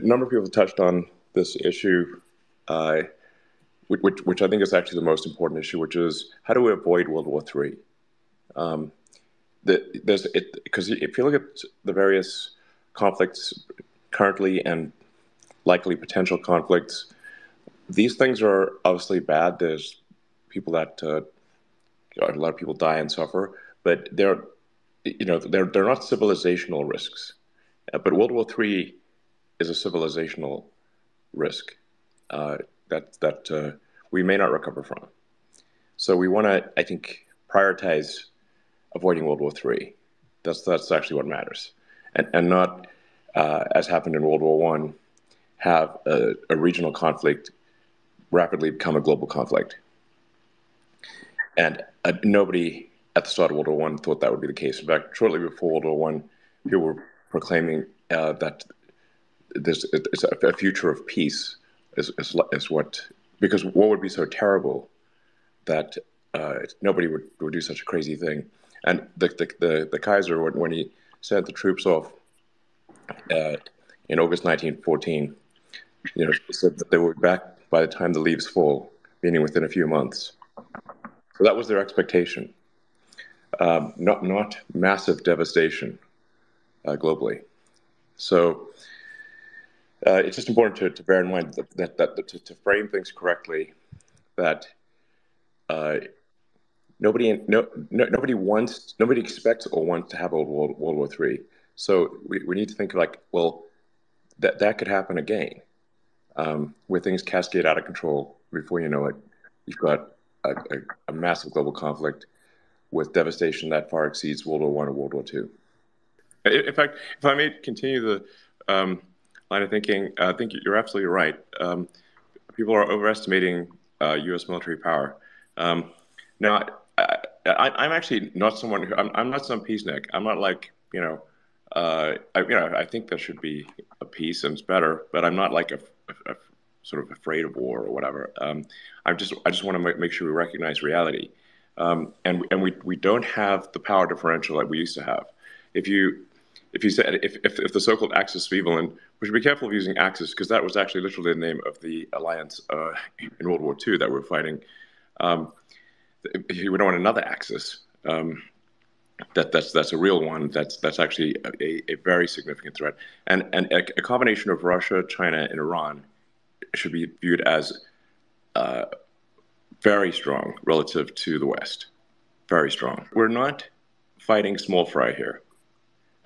a number of people have touched on this issue, which I think is actually the most important issue, which is how do we avoid World War III? Because if you look at the various conflicts currently and likely potential conflicts, these things are obviously bad. There's people that a lot of people die and suffer, but they're not civilizational risks. But World War III is a civilizational risk that we may not recover from. So we want to, I think, prioritize avoiding World War III. That's actually what matters, and not as happened in World War I, have a regional conflict rapidly become a global conflict. And nobody at the start of World War I thought that would be the case. In fact, shortly before World War I, people were proclaiming that it's a future of peace is what, because war would be so terrible that nobody would do such a crazy thing. And the Kaiser, when he sent the troops off in August 1914, said that they would be back by the time the leaves fall, meaning within a few months. So that was their expectation. Not massive devastation globally. So it's just important to bear in mind that to frame things correctly, that nobody expects or wants to have a World War III. So we need to think like, well, that could happen again, where things cascade out of control. Before you know it, you've got a massive global conflict with devastation that far exceeds World War I or World War II. In fact, if I may continue the line of thinking, I think you're absolutely right. People are overestimating U.S. military power. Now, I'm actually not someone who I'm not some peacenik. I'm not like I think there should be a peace and it's better, but I'm not like a sort of afraid of war or whatever. I just want to make sure we recognize reality, and we don't have the power differential that we used to have. If the so-called axis of evil, and we should be careful of using axis because that was actually literally the name of the alliance in World War II that we're fighting. We don't want another axis. That's a real one. That's actually a very significant threat, and a combination of Russia, China, and Iran should be viewed as very strong relative to the West. Very strong. We're not fighting small fry here,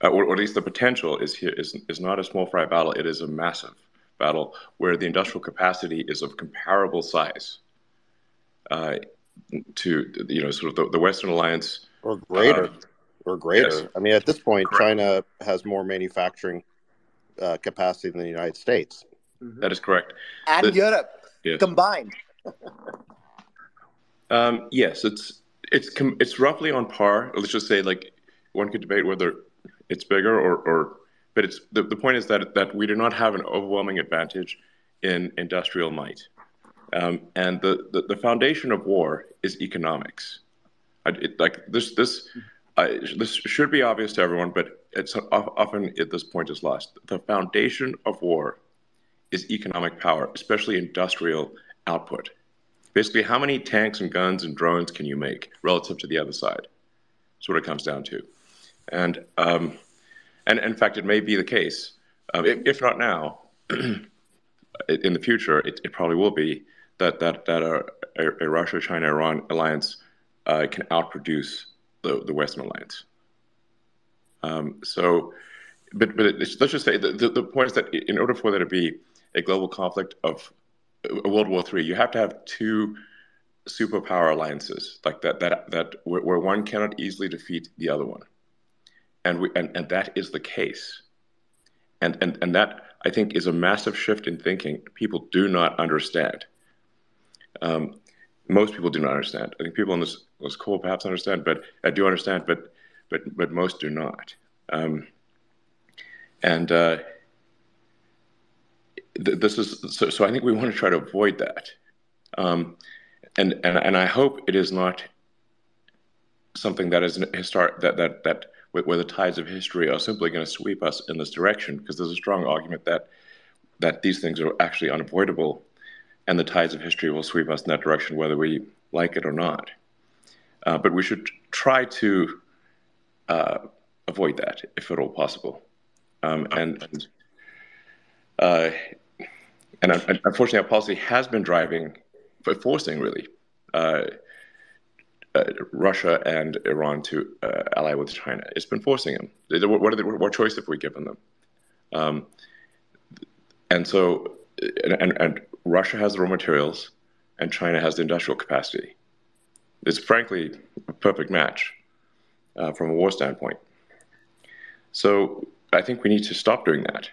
or at least the potential is not a small fry battle. It is a massive battle where the industrial capacity is of comparable size to sort of the Western alliance. Or greater. Yes. I mean, at this point, Correct. China has more manufacturing capacity than the United States. Mm-hmm. That is correct. And Europe, yes. Combined. Yes, it's roughly on par. Let's just say, like, one could debate whether it's bigger but it's the point is that we do not have an overwhelming advantage in industrial might, and the foundation of war is economics. This should be obvious to everyone, but it's often at this point is lost. The foundation of war is economic power, especially industrial output. Basically, how many tanks and guns and drones can you make relative to the other side? That's what it comes down to. And in fact, it may be the case, if not now, in the future, it probably will be that a Russia-China-Iran alliance can outproduce the Western alliance. But let's just say the point is that in order for there to be a global conflict of a World War III, you have to have two superpower alliances like that where one cannot easily defeat the other one, and that is the case, and that I think is a massive shift in thinking. People do not understand. Most people do not understand. I think people on this call perhaps understand, but I do understand, but most do not. This is so. I think we want to try to avoid that, and I hope it is not something that is historic that where the tides of history are simply going to sweep us in this direction, because there's a strong argument that that these things are actually unavoidable, and the tides of history will sweep us in that direction, whether we like it or not. But we should try to avoid that, if at all possible. And unfortunately, our policy has been forcing really Russia and Iran to ally with China. It's been forcing them. What choice have we given them? And Russia has the raw materials, and China has the industrial capacity. It's frankly a perfect match from a war standpoint. So I think we need to stop doing that.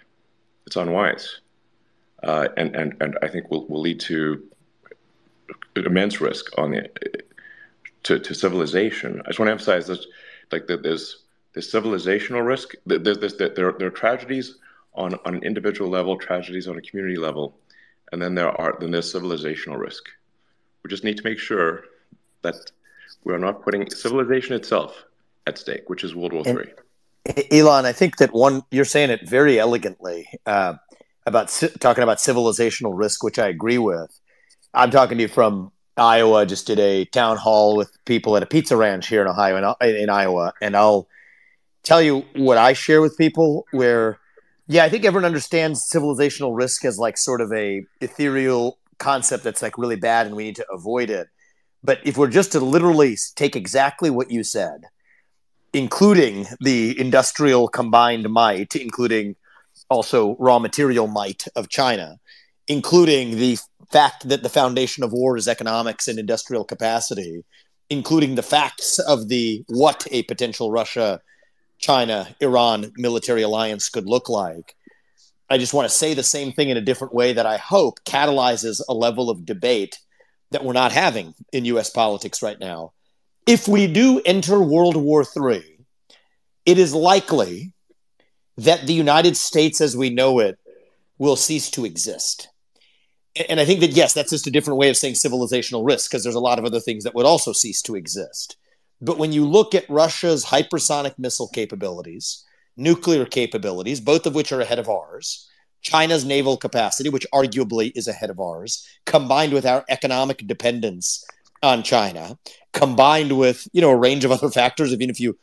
It's unwise, and I think will lead to immense risk to civilization. I just want to emphasize this, that there's civilizational risk. There are tragedies on an individual level, tragedies on a community level, and then there's civilizational risk. We just need to make sure that we are not putting civilization itself at stake, which is World War III. Elon, I think that you're saying it very elegantly about talking about civilizational risk, which I agree with. I'm talking to you from Iowa. Just did a town hall with people at a pizza ranch here in Iowa, and I'll tell you what I share with people. Where, yeah, I think everyone understands civilizational risk as like sort of a ethereal concept that's like really bad, and we need to avoid it. But if we're just to literally take exactly what you said, including the industrial combined might, including also raw material might of China, including the fact that the foundation of war is economics and industrial capacity, including the facts of what a potential Russia, China, Iran military alliance could look like. I just want to say the same thing in a different way that I hope catalyzes a level of debate that we're not having in U.S. politics right now. If we do enter World War III, it is likely that the United States as we know it will cease to exist. And I think that, yes, that's just a different way of saying civilizational risk, because there's a lot of other things that would also cease to exist. But when you look at Russia's hypersonic missile capabilities, nuclear capabilities, both of which are ahead of ours, China's naval capacity, which arguably is ahead of ours, combined with our economic dependence on China, combined with, a range of other factors, even if you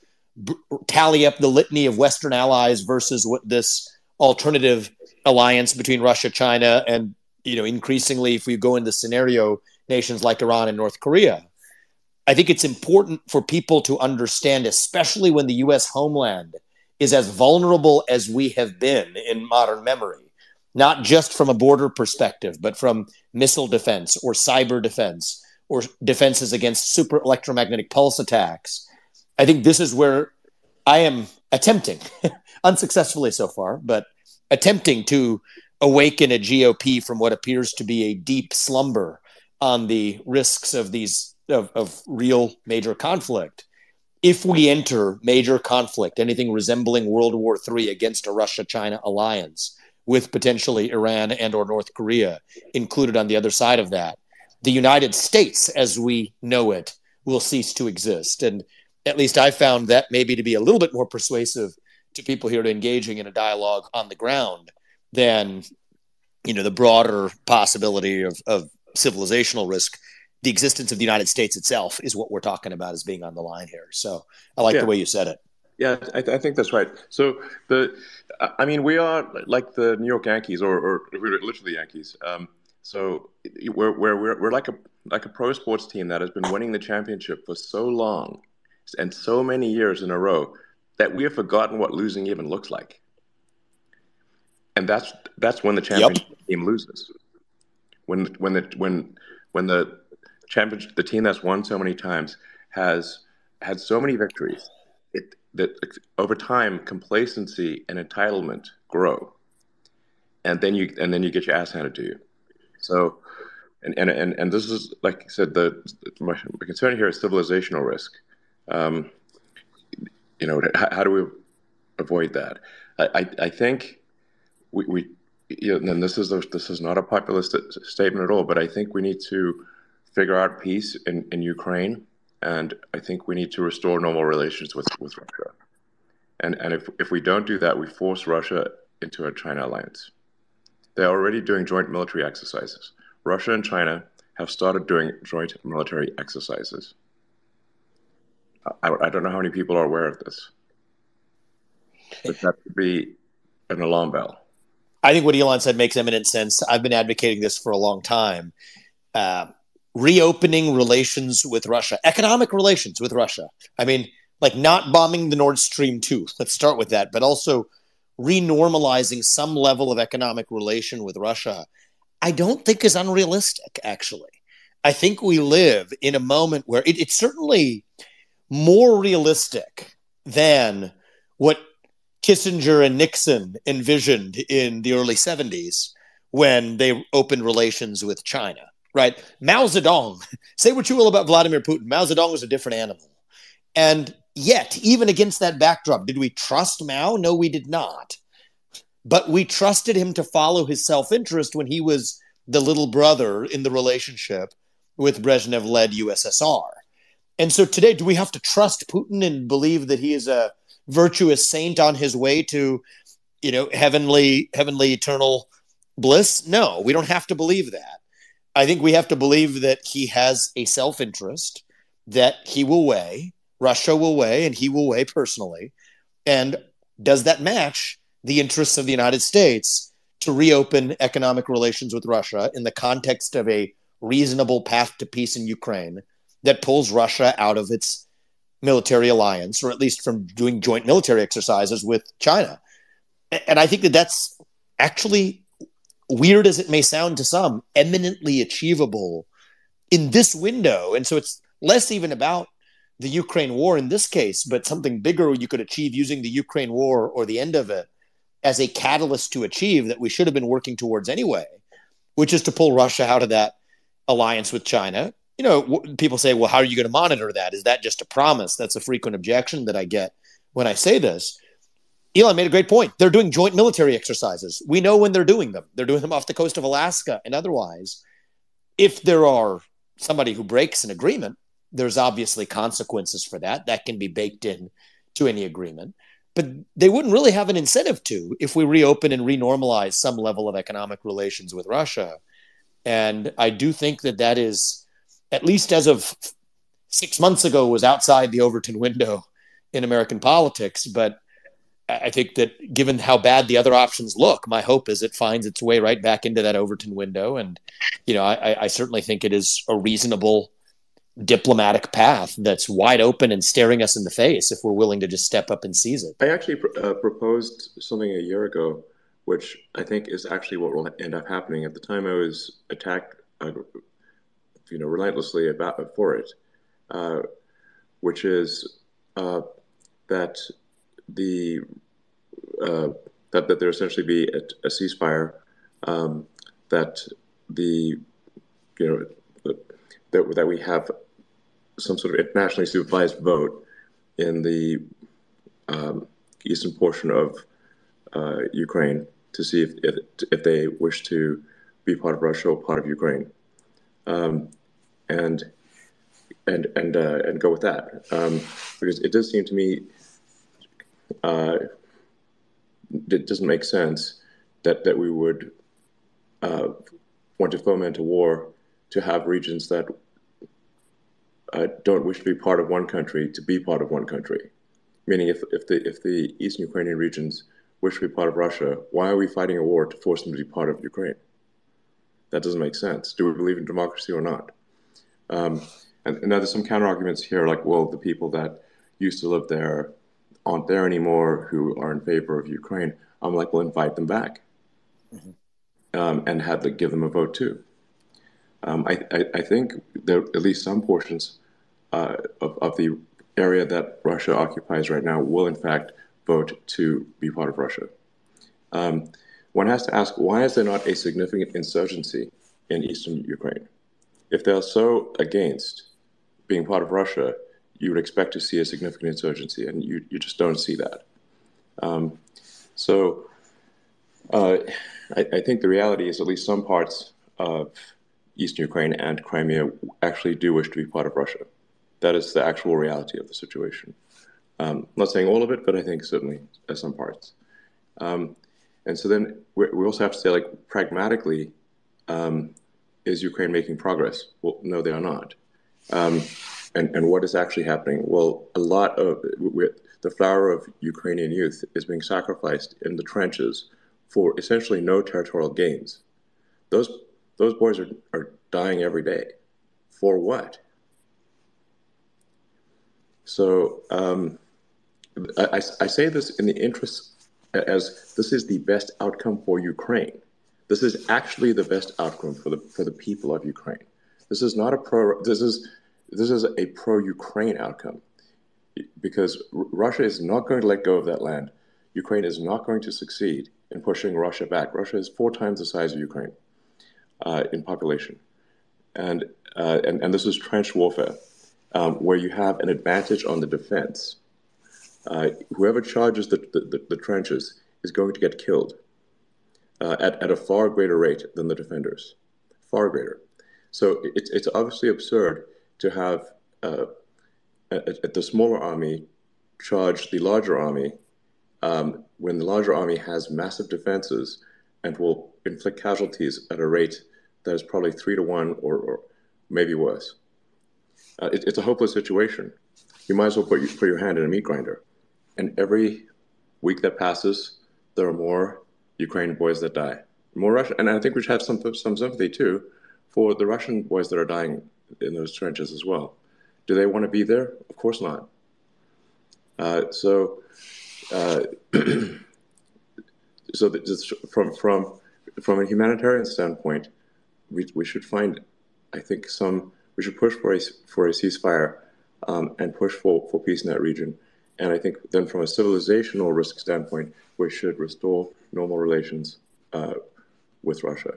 tally up the litany of Western allies versus what this alternative alliance between Russia, China, and, increasingly, if we go into scenario, nations like Iran and North Korea, I think it's important for people to understand, especially when the U.S. homeland is as vulnerable as we have been in modern memory, not just from a border perspective, but from missile defense or cyber defense or defenses against super electromagnetic pulse attacks. I think this is where I am attempting, unsuccessfully so far, but attempting to awaken a GOP from what appears to be a deep slumber on the risks of of real major conflict. If we enter major conflict, anything resembling World War III against a Russia-China alliance, with potentially Iran and or North Korea included on the other side of that, the United States, as we know it, will cease to exist. And at least I found that maybe to be a little bit more persuasive to people here engaging in a dialogue on the ground than, the broader possibility of civilizational risk. The existence of the United States itself is what we're talking about as being on the line here. So I like the way you said it. Yeah, I think that's right. So we are like the New York Yankees, or we're literally Yankees. So we're like a pro sports team that has been winning the championship for so long and so many years in a row that we have forgotten what losing even looks like. And that's when the championship team loses. When the championship, the team that's won so many times has had so many victories, that over time complacency and entitlement grow, and then you get your ass handed to you. So, and this is, like I said, my concern here is civilizational risk. How do we avoid that? I think we and this is not a populist statement at all, but I think we need to figure out peace in Ukraine, and I think we need to restore normal relations with Russia. And if we don't do that, we force Russia into a China alliance. They're already doing joint military exercises. Russia and China have started doing joint military exercises. I don't know how many people are aware of this, but that would be an alarm bell. I think what Elon said makes eminent sense. I've been advocating this for a long time. Reopening relations with Russia, economic relations with Russia. I mean, like not bombing the Nord Stream 2. Let's start with that, but also renormalizing some level of economic relation with Russia, I don't think is unrealistic, actually. I think we live in a moment where it's certainly more realistic than what Kissinger and Nixon envisioned in the early 70s when they opened relations with China, right? Mao Zedong, say what you will about Vladimir Putin, Mao Zedong was a different animal. And yet, even against that backdrop, did we trust Mao? No, we did not. But we trusted him to follow his self-interest when he was the little brother in the relationship with Brezhnev-led USSR. And so today, do we have to trust Putin and believe that he is a virtuous saint on his way to, heavenly eternal bliss? No, we don't have to believe that. I think we have to believe that he has a self-interest that he will weigh, Russia will weigh, and he will weigh personally. And does that match the interests of the United States to reopen economic relations with Russia in the context of a reasonable path to peace in Ukraine that pulls Russia out of its military alliance, or at least from doing joint military exercises with China? And I think that that's actually, weird as it may sound to some, eminently achievable in this window. And so it's less even about the Ukraine war in this case, but something bigger you could achieve using the Ukraine war or the end of it as a catalyst to achieve that we should have been working towards anyway, which is to pull Russia out of that alliance with China. People say, well, how are you going to monitor that? Is that just a promise? That's a frequent objection that I get when I say this. Elon made a great point. They're doing joint military exercises. We know when they're doing them. They're doing them off the coast of Alaska and otherwise. If there are somebody who breaks an agreement, there's obviously consequences for that. That can be baked in to any agreement. But they wouldn't really have an incentive to if we reopen and renormalize some level of economic relations with Russia. And I do think that that is, at least as of 6 months ago, was outside the Overton window in American politics. But I think that given how bad the other options look, my hope is it finds its way right back into that Overton window. And, I certainly think it is a reasonable diplomatic path that's wide open and staring us in the face if we're willing to just step up and seize it. I actually proposed something a year ago, which I think is actually what will end up happening. At the time, I was attacked, relentlessly for it, which is that that there essentially be a ceasefire, that that we have some sort of internationally supervised vote in the eastern portion of Ukraine to see if they wish to be part of Russia or part of Ukraine, and go with that, because it does seem to me it doesn't make sense that we would want to foment a war to have regions that don't wish to be part of one country to be part of one country. Meaning, if the Eastern Ukrainian regions wish to be part of Russia, why are we fighting a war to force them to be part of Ukraine? That doesn't make sense. Do we believe in democracy or not? And now there's some counter arguments here, like, well, the people that used to live there aren't there anymore who are in favor of Ukraine. I'm like, well, invite them back, and give them a vote too. I think that at least some portions of the area that Russia occupies right now will, in fact, vote to be part of Russia. One has to ask, why is there not a significant insurgency in eastern Ukraine? If they're so against being part of Russia, you would expect to see a significant insurgency, and you just don't see that. So I think the reality is at least some parts of eastern Ukraine and Crimea actually do wish to be part of Russia. That is the actual reality of the situation. I'm not saying all of it, but I think certainly some parts. And so then we also have to say, like, pragmatically, is Ukraine making progress? Well, no, they are not. And what is actually happening? Well, a lot of the flower of Ukrainian youth is being sacrificed in the trenches for essentially no territorial gains. Those boys are dying every day. For what? So I say this in the interest, as this is the best outcome for Ukraine. This is actually the best outcome for the people of Ukraine. This is not this is a pro-Ukraine outcome, because Russia is not going to let go of that land. Ukraine is not going to succeed in pushing Russia back. Russia is 4 times the size of Ukraine in population, and this is trench warfare, where you have an advantage on the defense. Whoever charges the trenches is going to get killed at a far greater rate than the defenders, far greater. So it's obviously absurd to have the smaller army charge the larger army when the larger army has massive defenses and will inflict casualties at a rate that is probably 3 to 1 or maybe worse. It's a hopeless situation. You might as well put your hand in a meat grinder. And every week that passes, there are more Ukrainian boys that die. More Russian, and I think we should have some sympathy too for the Russian boys that are dying in those trenches as well. Do they want to be there? Of course not. So from a humanitarian standpoint, we should find, I think, we should push for a ceasefire and push for peace in that region. And I think then from a civilizational risk standpoint, we should restore normal relations with Russia.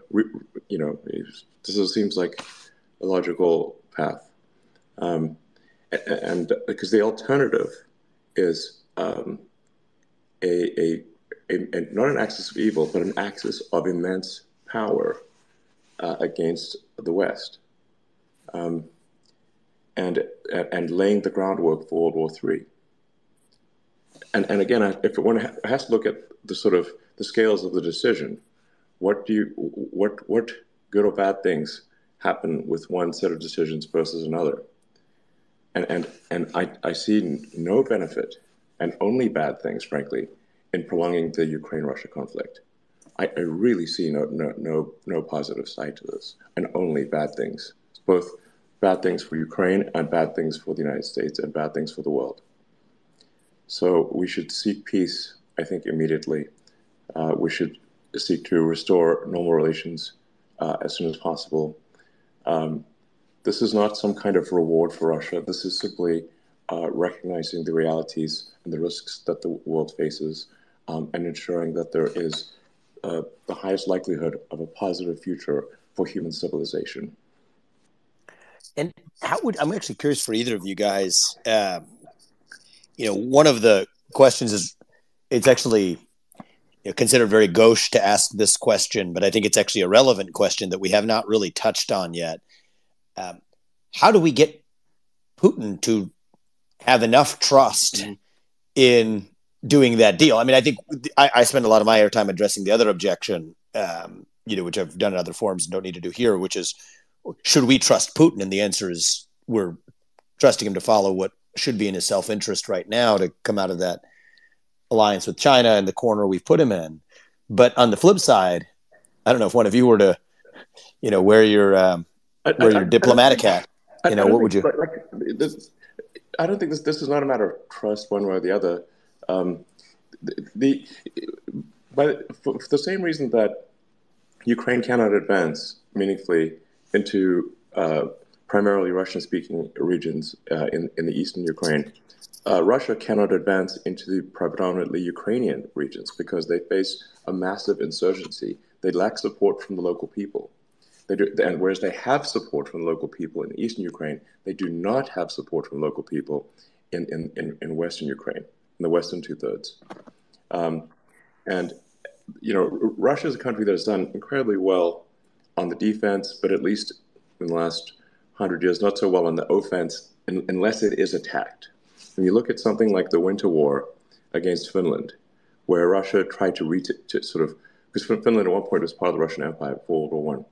This seems like a logical path. And because the alternative is not an axis of evil, but an axis of immense power against the West, and laying the groundwork for World War III. And again, if one has to look at the sort of the scales of the decision, what good or bad things happen with one set of decisions versus another? And I see no benefit and only bad things, frankly, in prolonging the Ukraine-Russia conflict. I really see no positive side to this, and only bad things. It's both bad things for Ukraine and bad things for the United States and bad things for the world. So we should seek peace, I think, immediately. We should seek to restore normal relations as soon as possible. This is not some kind of reward for Russia. This is simply recognizing the realities and the risks that the world faces, and ensuring that there is the highest likelihood of a positive future for human civilization. And I'm actually curious for either of you guys, one of the questions is, it's actually considered very gauche to ask this question, but I think it's actually a relevant question that we have not really touched on yet. How do we get Putin to have enough trust in doing that deal? I mean, I think I spend a lot of my airtime addressing the other objection, which I've done in other forums and don't need to do here, which is, should we trust Putin? And the answer is, we're trusting him to follow what should be in his self-interest right now to come out of that alliance with China and the corner we've put him in. But on the flip side, I don't know if one of you were to, wear your diplomatic hat. What would you? I don't think this is not a matter of trust one way or the other. For the same reason that Ukraine cannot advance meaningfully into primarily Russian-speaking regions in the eastern Ukraine, Russia cannot advance into the predominantly Ukrainian regions because they face a massive insurgency. They lack support from the local people. And whereas they have support from the local people in eastern Ukraine, they do not have support from local people in western Ukraine, in the western two-thirds. Russia is a country that has done incredibly well on the defense, but at least in the last 100 years, not so well on the offense, unless it is attacked. When you look at something like the Winter War against Finland, where Russia tried to sort of, because Finland at one point was part of the Russian Empire before World War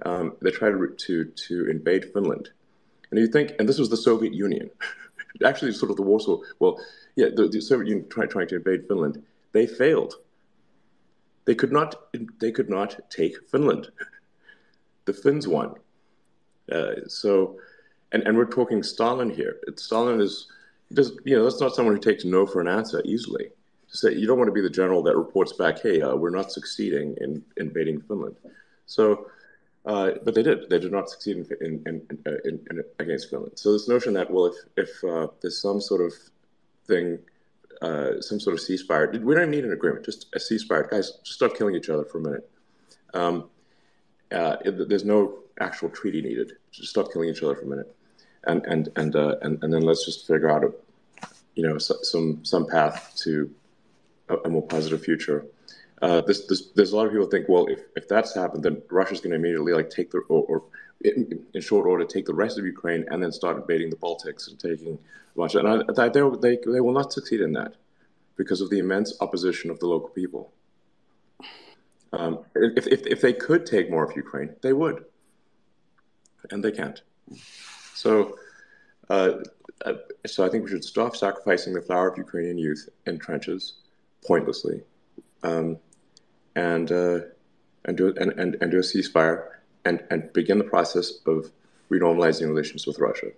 I. They tried to invade Finland, and you think, and this was the Soviet Union, actually sort of the Warsaw. Well, yeah, the Soviet Union trying to invade Finland. They failed. They could not take Finland. The Finns won. And we're talking Stalin here. Stalin that's not someone who takes no for an answer easily. Say, you don't want to be the general that reports back, hey, we're not succeeding in invading Finland. So, but they did. They did not succeed in against Finland. So this notion that, well, if there's some sort of thing, some sort of ceasefire, we don't even need an agreement, just a ceasefire. Guys, just stop killing each other for a minute. There's no actual treaty needed. Just stop killing each other for a minute, and then let's just figure out some path to a more positive future. There's a lot of people think, well, if that's happened, then Russia's going to immediately take or in short order take the rest of Ukraine and then start invading the Baltics and taking a bunch. And they will not succeed in that because of the immense opposition of the local people. If they could take more of Ukraine, they would, and they can't. So I think we should stop sacrificing the flower of Ukrainian youth in trenches pointlessly, and do a ceasefire and begin the process of renormalizing relations with Russia.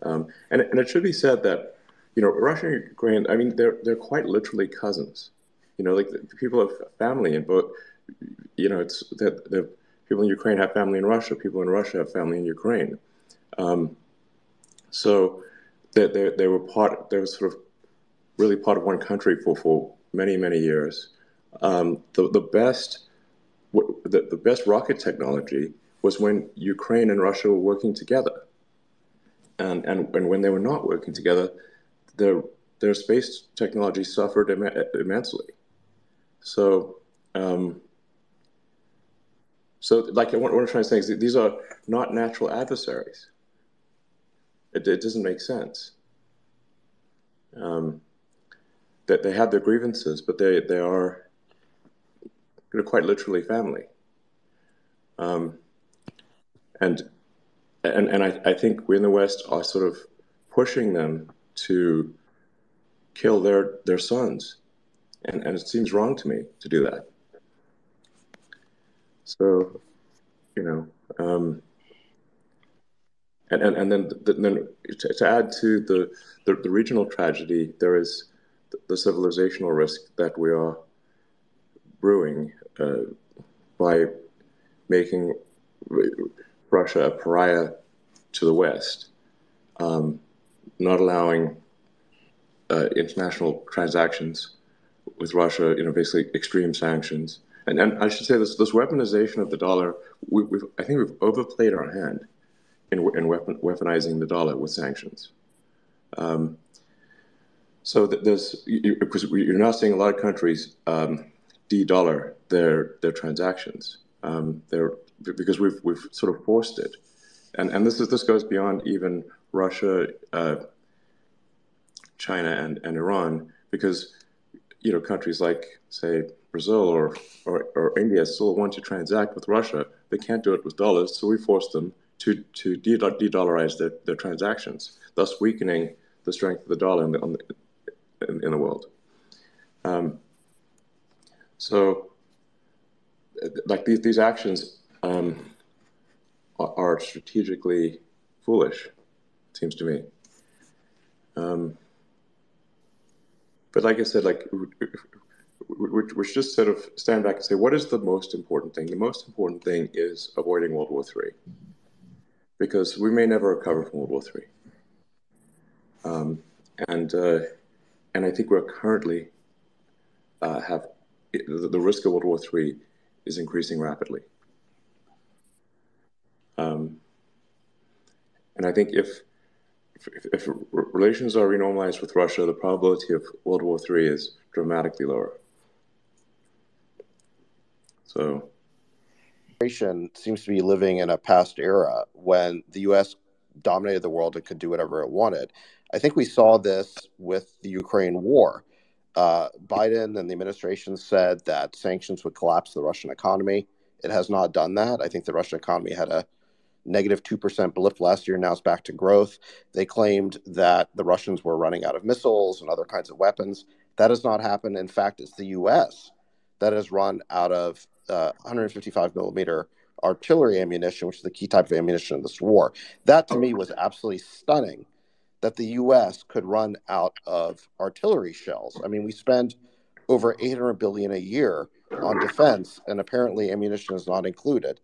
And it should be said that Russia and Ukraine, I mean, they're quite literally cousins. Like people have family in both. It's that the people in Ukraine have family in Russia. People in Russia have family in Ukraine. So they were sort of really part of one country for many, many years. The best rocket technology was when Ukraine and Russia were working together, and when they were not working together, their space technology suffered immensely. So like what I'm trying to say is that these are not natural adversaries. It doesn't make sense. That they have their grievances, but they are quite literally family. And I think we in the West are sort of pushing them to kill their sons, and it seems wrong to me to do that. So, and then to add to the regional tragedy, there is the civilizational risk that we are brewing by making Russia a pariah to the West, not allowing international transactions with Russia, basically extreme sanctions. And I should say this weaponization of the dollar, I think we've overplayed our hand in weaponizing the dollar with sanctions. So because you're now seeing a lot of countries de-dollar their transactions. Because we've sort of forced it, and this goes beyond even Russia, China, and Iran, because countries like, say, Brazil or India still want to transact with Russia. They can't do it with dollars, so we force them to de-dollarize their transactions, thus weakening the strength of the dollar in the world. So, like these actions are strategically foolish, it seems to me. But like I said, we should just sort of stand back and say, what is the most important thing? The most important thing is avoiding World War III, because we may never recover from World War III. And I think we're currently have the risk of World War III is increasing rapidly. And I think if relations are renormalized with Russia, the probability of World War III is dramatically lower. So, seems to be living in a past era when the U.S. dominated the world and could do whatever it wanted. I think we saw this with the Ukraine war. Biden and the administration said that sanctions would collapse the Russian economy. It has not done that. I think the Russian economy had a negative 2% blip last year. Now it's back to growth. They claimed that the Russians were running out of missiles and other kinds of weapons. That has not happened. In fact, it's the U.S. that has run out of 155 millimeter artillery ammunition, which is the key type of ammunition in this war. That to me was absolutely stunning, that the U.S. could run out of artillery shells. I mean, we spend over $800 billion a year on defense, and apparently ammunition is not included.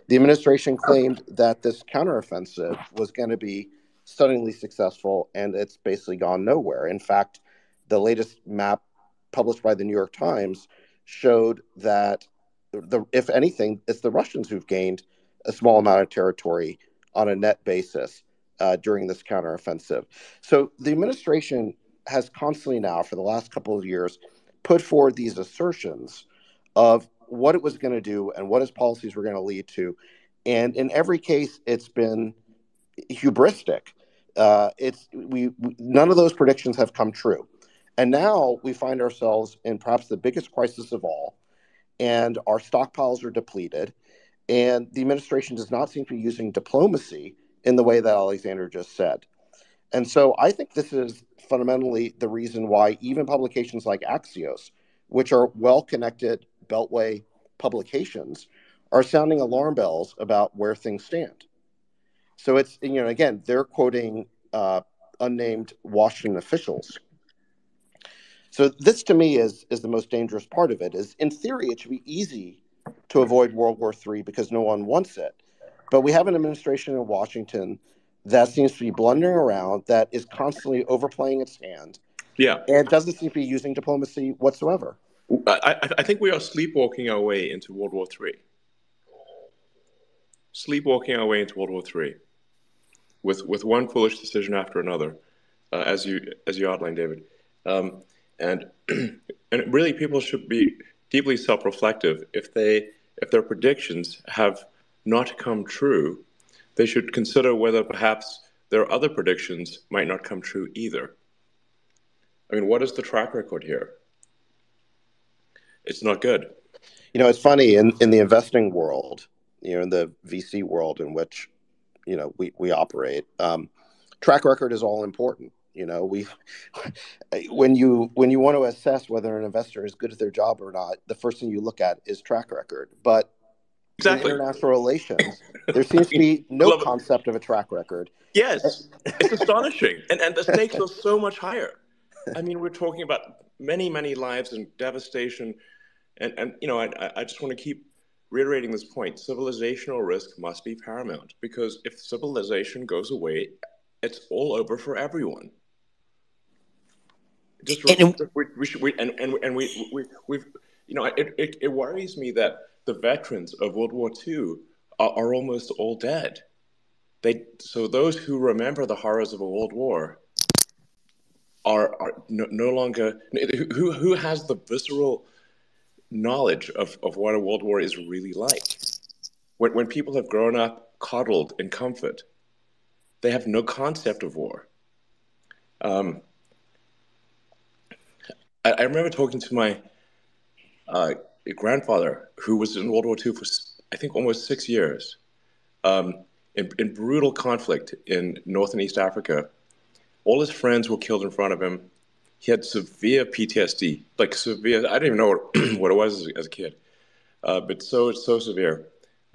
The administration claimed that this counteroffensive was going to be stunningly successful, and it's basically gone nowhere. In fact, the latest map published by the New York Times showed that, if anything, it's the Russians who've gained a small amount of territory on a net basis during this counteroffensive. So the administration has constantly now, for the last couple of years, put forward these assertions of what it was going to do and what its policies were going to lead to. And in every case, it's been hubristic. None of those predictions have come true. And now we find ourselves in perhaps the biggest crisis of all, and our stockpiles are depleted, and the administration does not seem to be using diplomacy in the way that Alexander just said. And so I think this is fundamentally the reason why even publications like Axios, which are well-connected Beltway publications, are sounding alarm bells about where things stand. So it's, again, they're quoting unnamed Washington officials. So this, to me, is the most dangerous part of it. Is in theory, it should be easy to avoid World War III because no one wants it. But we have an administration in Washington that seems to be blundering around, that is constantly overplaying its hand, and doesn't seem to be using diplomacy whatsoever. I think we are sleepwalking our way into World War III. Sleepwalking our way into World War III, with one foolish decision after another, as you outlined, David. And really, people should be deeply self-reflective. If their predictions have not come true, they should consider whether perhaps their other predictions might not come true either. I mean, what is the track record here? It's not good. It's funny in the investing world, in the VC world in which we operate. Track record is all important. When you want to assess whether an investor is good at their job or not, the first thing you look at is track record. But exactly. In international relations, there seems to be no concept of a track record. Yes, it's astonishing, and the stakes are so much higher. I mean, we're talking about many, many lives and devastation, and I just want to keep reiterating this point. Civilizational risk must be paramount, because if civilization goes away, it's all over for everyone. It worries me that the veterans of World War II are almost all dead. So those who remember the horrors of a world war are no longer, who has the visceral knowledge of what a world war is really like. When people have grown up coddled in comfort, they have no concept of war. I remember talking to my grandfather, who was in World War II for, I think, almost 6 years, in brutal conflict in North and East Africa. All his friends were killed in front of him. He had severe PTSD, like severe. I didn't even know what it was as a kid, but so severe.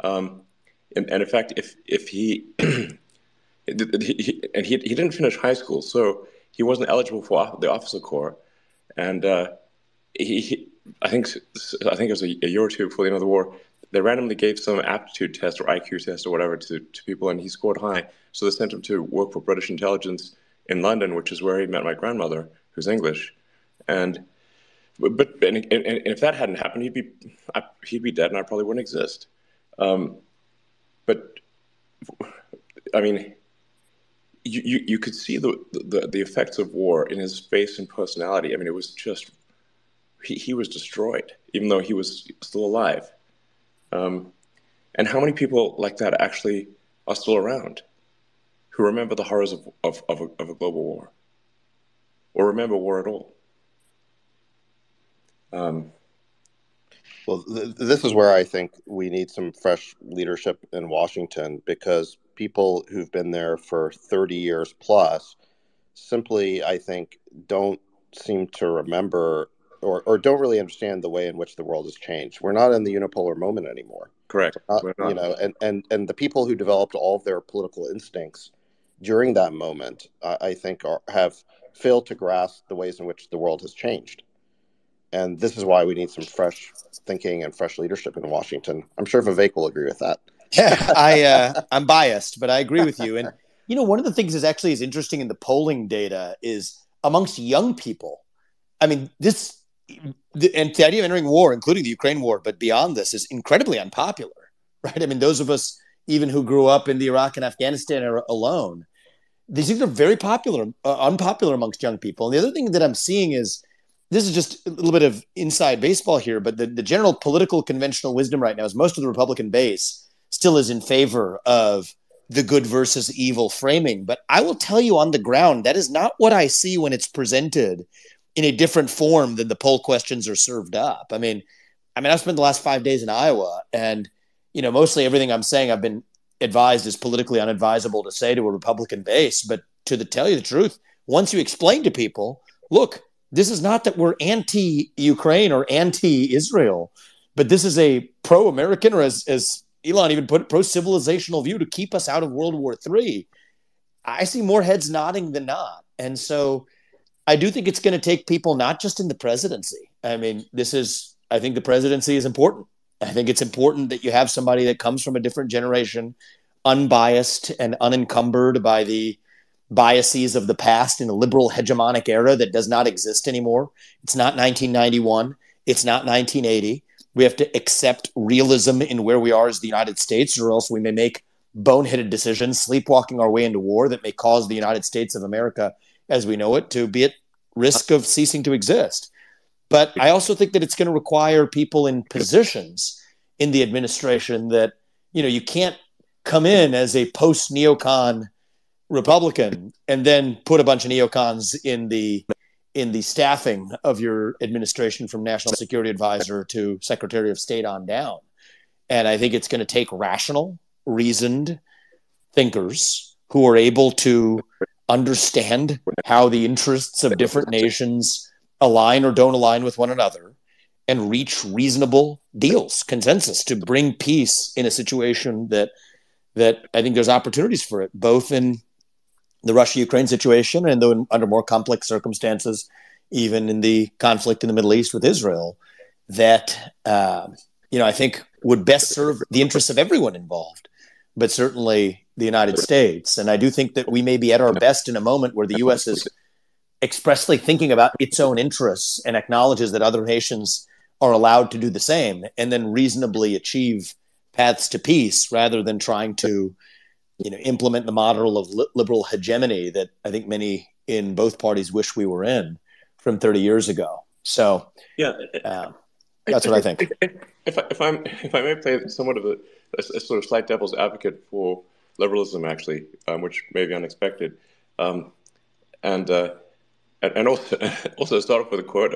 And in fact, if he he didn't finish high school, so he wasn't eligible for the officer corps. And I think it was a year or two before the end of the war, they randomly gave some aptitude test or IQ test or whatever to people, and he scored high. So they sent him to work for British intelligence in London, which is where he met my grandmother, who's English. And if that hadn't happened, he'd be dead, and I probably wouldn't exist. But I mean, you could see the effects of war in his face and personality. I mean, it was just he was destroyed, even though he was still alive. And how many people like that actually are still around, who remember the horrors of a global war, or remember war at all? Well, this is where I think we need some fresh leadership in Washington, because people who've been there for 30 years plus simply, I think, don't seem to remember or don't really understand the way in which the world has changed. We're not in the unipolar moment anymore. Correct. We're not. You know, and the people who developed all of their political instincts during that moment, I think, have failed to grasp the ways in which the world has changed. And this is why we need some fresh thinking and fresh leadership in Washington. I'm sure Vivek will agree with that. Yeah, I'm biased, but I agree with you. And, you know, one of the things is actually is interesting in the polling data is amongst young people. I mean, and the idea of entering war, including the Ukraine war, but beyond this, is incredibly unpopular, right? I mean, those of us even who grew up in the Iraq and Afghanistan era alone, these things are very unpopular amongst young people. And the other thing that I'm seeing is, this is just a little bit of inside baseball here, but the general political conventional wisdom right now is most of the Republican base still is in favor of the good versus evil framing. But I will tell you, on the ground, that is not what I see when it's presented in a different form than the poll questions are served up. I mean, I've spent the last 5 days in Iowa, and, you know, mostly everything I'm saying I've been advised is politically unadvisable to say to a Republican base. But to tell you the truth, once you explain to people, look, this is not that we're anti-Ukraine or anti-Israel, but this is a pro-American, or as Elon even put it, pro-civilizational view to keep us out of World War III. I see more heads nodding than not. And so I do think it's going to take people, not just in the presidency. I mean, I think the presidency is important. I think it's important that you have somebody that comes from a different generation, unbiased and unencumbered by the biases of the past in a liberal hegemonic era that does not exist anymore. It's not 1991. It's not 1980. We have to accept realism in where we are as the United States, or else we may make boneheaded decisions, sleepwalking our way into war that may cause the United States of America, as we know it, to be at risk of ceasing to exist. But I also think that it's going to require people in positions in the administration that, you know, you can't come in as a post-neocon Republican and then put a bunch of neocons in the staffing of your administration, from national security advisor to secretary of state on down. And I think it's going to take rational, reasoned thinkers who are able to understand how the interests of different nations align or don't align with one another, and reach reasonable deals, consensus, to bring peace in a situation that I think there's opportunities for it, both in the Russia-Ukraine situation and though under more complex circumstances, even in the conflict in the Middle East with Israel, that, I think would best serve the interests of everyone involved, but certainly the United States. And I do think that we may be at our best in a moment where the U.S. is expressly thinking about its own interests and acknowledges that other nations are allowed to do the same, and then reasonably achieve paths to peace rather than trying to implement the model of liberal hegemony that I think many in both parties wish we were in from 30 years ago. So yeah, that's what I think. If I may play somewhat of a sort of slight devil's advocate for liberalism, actually, which may be unexpected, and also start off with a quote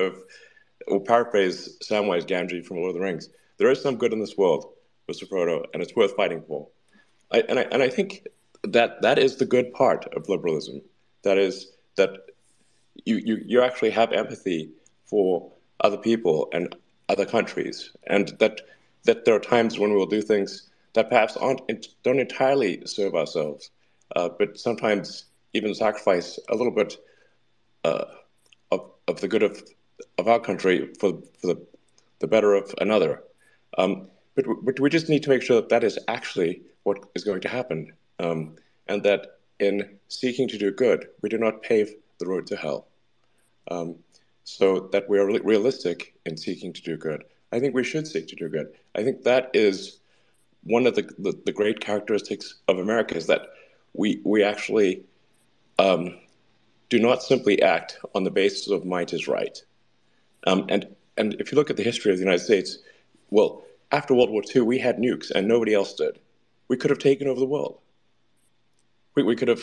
or paraphrase Samwise Gamgee from Lord of the Rings. There is some good in this world, Mr. Frodo, and it's worth fighting for. I think that is the good part of liberalism. That is that you actually have empathy for other people and other countries, and that there are times when we will do things that perhaps don't entirely serve ourselves, but sometimes even sacrifice a little bit of the good of our country for the better of another. But we just need to make sure that is actually what is going to happen, and that in seeking to do good, we do not pave the road to hell. So that we are realistic in seeking to do good. I think we should seek to do good. I think that is one of the great characteristics of America, is that we actually do not simply act on the basis of might is right. And if you look at the history of the United States, well, after World War II, we had nukes and nobody else did. We could have taken over the world. We could have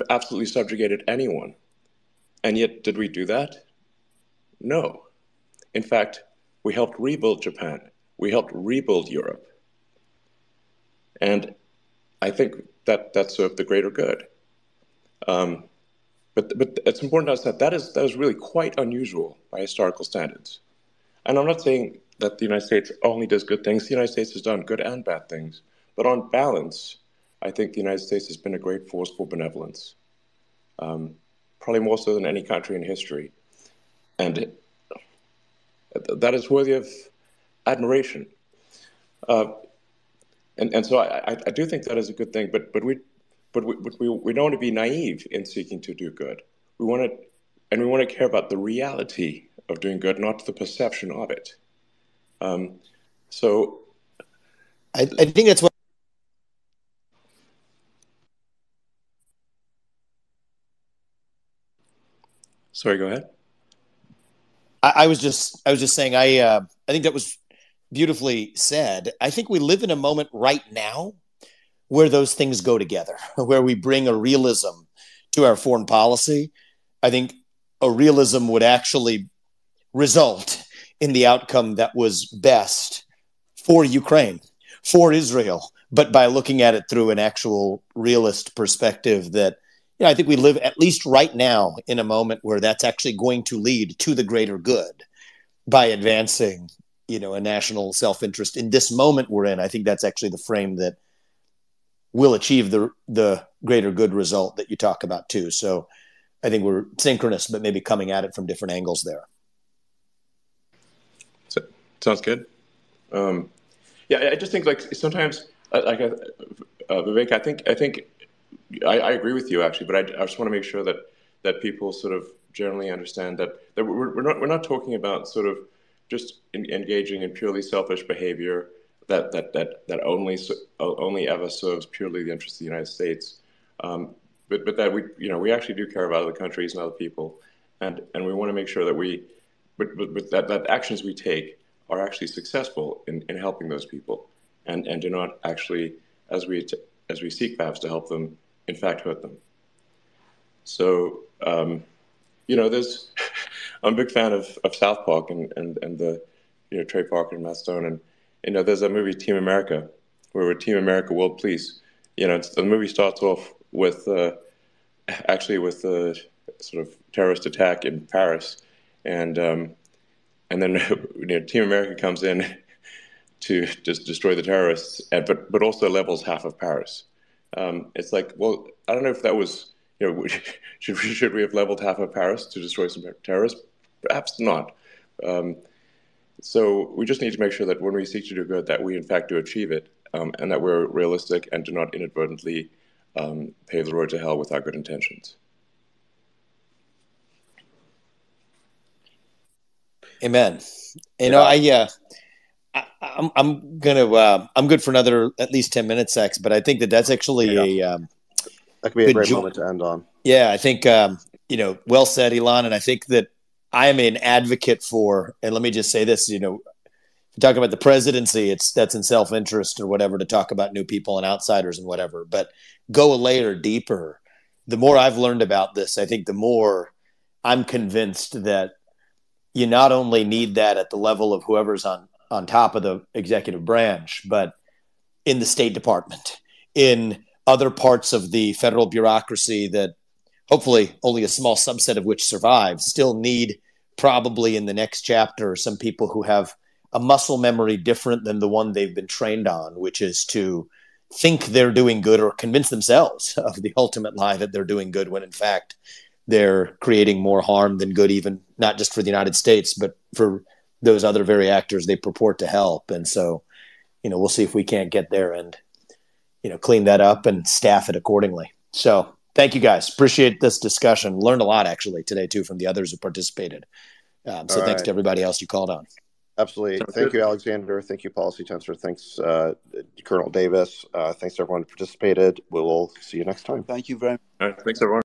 absolutely subjugated anyone. And yet, did we do that? No. in fact, we helped rebuild Japan. We helped rebuild Europe. And I think that served the greater good. But it's important to us that that is really quite unusual by historical standards. And I'm not saying that the United States only does good things. The United States has done good and bad things. But on balance, I think the United States has been a great force for benevolence, probably more so than any country in history. And that is worthy of admiration. And so I do think that is a good thing. But we don't want to be naive in seeking to do good. We want to care about the reality of doing good, not the perception of it. So I think that's what. Sorry, go ahead. I was just saying I think that was beautifully said. I think we live in a moment right now where those things go together, where we bring a realism to our foreign policy. I think a realism would actually result in the outcome that was best for Ukraine, for Israel, but by looking at it through an actual realist perspective that, I think we live, at least right now, in a moment where that's actually going to lead to the greater good by advancing, a national self-interest. In this moment we're in, I think that's actually the frame that will achieve the greater good result that you talk about too. So I think we're synchronous, but maybe coming at it from different angles there. Sounds good. Yeah, I just think sometimes, Vivek, I think I agree with you actually, but I just want to make sure that people sort of generally understand that we're not talking about sort of just engaging in purely selfish behavior that only ever serves purely the interests of the United States, but that we actually do care about other countries and other people, and we want to make sure that that actions we take are actually successful in helping those people, and do not actually, as we seek perhaps to help them, in fact hurt them. So there's I'm a big fan of South Park and the Trey Parker and Matt Stone, and there's a movie Team America where we're Team America World Police. The movie starts off with with a sort of terrorist attack in Paris, and then Team America comes in to just destroy the terrorists, but also levels half of Paris. It's like, well, I don't know if that was, should we have leveled half of Paris to destroy some terrorists? Perhaps not. So we just need to make sure that when we seek to do good, that we in fact do achieve it, and that we're realistic and do not inadvertently pave the road to hell with our good intentions. Amen. I'm good for another at least 10 minutes, X, but I think that's actually that could be a great moment to end on. Yeah, I think well said, Elon, and I think that I am an advocate for, and let me just say this, if you talk about the presidency, that's in self-interest or whatever to talk about new people and outsiders and whatever, but go a layer deeper. The more I've learned about this, I think the more I'm convinced that you not only need that at the level of whoever's on top of the executive branch, but in the State Department, in other parts of the federal bureaucracy that hopefully only a small subset of which survive, still need probably in the next chapter some people who have a muscle memory different than the one they've been trained on, which is to think they're doing good or convince themselves of the ultimate lie that they're doing good when in fact they're creating more harm than good, even not just for the United States, but for those other very actors they purport to help. And so, we'll see if we can't get there and, clean that up and staff it accordingly. So thank you guys. Appreciate this discussion. Learned a lot actually today too from the others who participated. So thanks to everybody else you called on. Absolutely. Thank you, Alexander. Thank you, Policy Tensor. Thanks, Colonel Davis. Thanks to everyone who participated. We will see you next time. Thank you very much. All right, thanks, everyone.